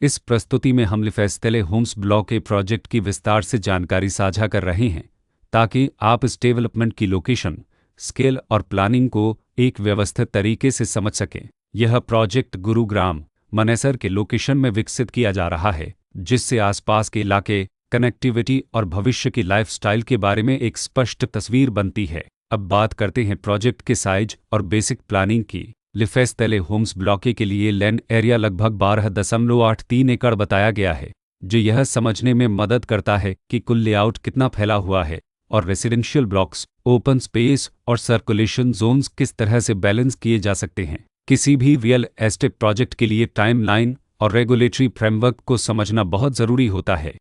इस प्रस्तुति में हम लिफेस्टेले होम्स ब्लॉक ए प्रोजेक्ट की विस्तार से जानकारी साझा कर रहे हैं ताकि आप इस डेवलपमेंट की लोकेशन, स्केल और प्लानिंग को एक व्यवस्थित तरीके से समझ सकें। यह प्रोजेक्ट गुरुग्राम, मनेसर के लोकेशन में विकसित किया जा रहा है, जिससे आसपास के इलाके, कनेक्टिविटी और भविष्य की लाइफस्टाइल के बारे में एक स्पष्ट तस्वीर बनती है। अब बात करते हैं प्रोजेक्ट के साइज और बेसिक प्लानिंग की। लिफेस्टेले होम्स ब्लॉक ए के लिए लैंड एरिया लगभग 12.83 एकड़ बताया गया है, जो यह समझने में मदद करता है कि कुल लेआउट कितना फैला हुआ है और रेसिडेंशियल ब्लॉक्स, ओपन स्पेस और सर्कुलेशन जोन्स किस तरह से बैलेंस किए जा सकते हैं। किसी भी रियल एस्टेट प्रोजेक्ट के लिए टाइमलाइन और रेगुलेटरी फ्रेमवर्क को समझना बहुत ज़रूरी होता है।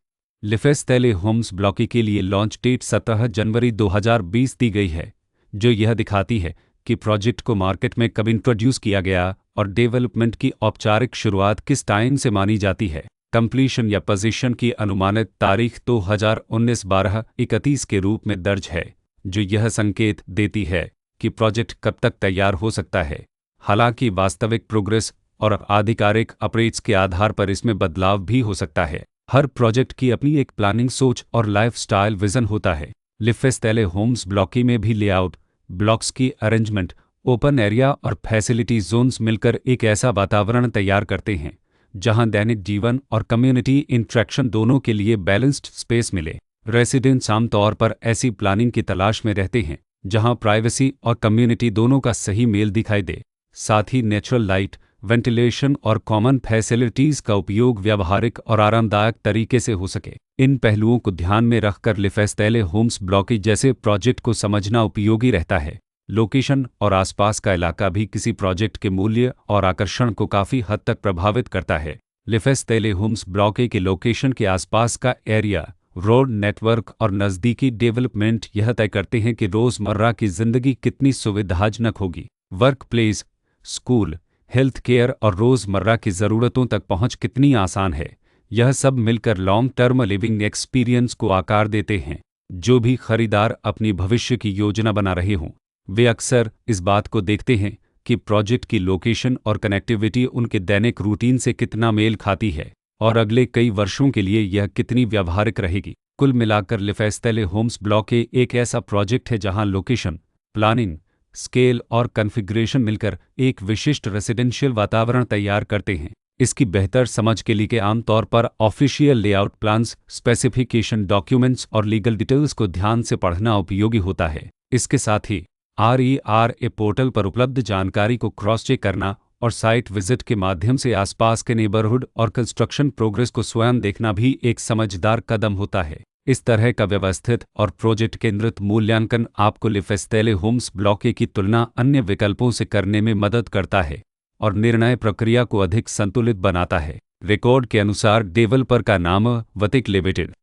लिफेस्टेले होम्स ब्लॉक ए के लिए लॉन्च डेट 17 जनवरी 2020 दी गई है, जो यह दिखाती है कि प्रोजेक्ट को मार्केट में कब इंट्रोड्यूस किया गया और डेवलपमेंट की औपचारिक शुरुआत किस टाइम से मानी जाती है। कंप्लीशन या पोजीशन की अनुमानित तारीख 2019-12-31 के रूप में दर्ज है, जो यह संकेत देती है कि प्रोजेक्ट कब तक तैयार हो सकता है। हालांकि वास्तविक प्रोग्रेस और आधिकारिक अपडेट्स के आधार पर इसमें बदलाव भी हो सकता है। हर प्रोजेक्ट की अपनी एक प्लानिंग सोच और लाइफस्टाइल विजन होता है। लिफेस्टेले होम्स ब्लॉक ए में भी लेआउट, ब्लॉक्स की अरेंजमेंट, ओपन एरिया और फैसिलिटी जोन्स मिलकर एक ऐसा वातावरण तैयार करते हैं जहां दैनिक जीवन और कम्युनिटी इंटरेक्शन दोनों के लिए बैलेंस्ड स्पेस मिले। रेसिडेंट्स आमतौर पर ऐसी प्लानिंग की तलाश में रहते हैं जहां प्राइवेसी और कम्युनिटी दोनों का सही मेल दिखाई दे। साथ ही नेचुरल लाइट, वेंटिलेशन और कॉमन फैसिलिटीज़ का उपयोग व्यावहारिक और आरामदायक तरीके से हो सके। इन पहलुओं को ध्यान में रखकर लिफेस्टेले होम्स ब्लॉक ए जैसे प्रोजेक्ट को समझना उपयोगी रहता है। लोकेशन और आसपास का इलाका भी किसी प्रोजेक्ट के मूल्य और आकर्षण को काफ़ी हद तक प्रभावित करता है। लिफेस्टेले होम्स ब्लॉक ए के लोकेशन के आसपास का एरिया, रोड नेटवर्क और नज़दीकी डेवलपमेंट यह तय करते हैं कि रोज़मर्रा की ज़िंदगी कितनी सुविधाजनक होगी। Work place, school, health care और रोज़मर्रा की ज़रूरतों तक पहुंच कितनी आसान है। यह सब मिलकर लॉन्ग टर्म लिविंग एक्सपीरियंस को आकार देते हैं। जो भी खरीदार अपनी भविष्य की योजना बना रहे हों, वे अक्सर इस बात को देखते हैं कि प्रोजेक्ट की लोकेशन और कनेक्टिविटी उनके दैनिक रूटीन से कितना मेल खाती है और अगले कई वर्षों के लिए यह कितनी व्यावहारिक रहेगी। कुल मिलाकर लिफेस्टेले होम्स ब्लॉक ए एक ऐसा प्रोजेक्ट है जहां लोकेशन, प्लानिंग, स्केल और कॉन्फ़िगरेशन मिलकर एक विशिष्ट रेसिडेंशियल वातावरण तैयार करते हैं। इसकी बेहतर समझ के लिए आमतौर पर official layout plans, specification documents और लीगल डिटेल्स को ध्यान से पढ़ना उपयोगी होता है। इसके साथ ही RERA पोर्टल पर उपलब्ध जानकारी को क्रॉस चेक करना और साइट विजिट के माध्यम से आसपास के नेबरहुड और कंस्ट्रक्शन प्रोग्रेस को स्वयं देखना भी एक समझदार कदम होता है। इस तरह का व्यवस्थित और प्रोजेक्ट केंद्रित मूल्यांकन आपको लिफेस्टेले होम्स ब्लॉक ए की तुलना अन्य विकल्पों से करने में मदद करता है और निर्णय प्रक्रिया को अधिक संतुलित बनाता है। रिकॉर्ड के अनुसार डेवलपर का नाम वतिक लिमिटेड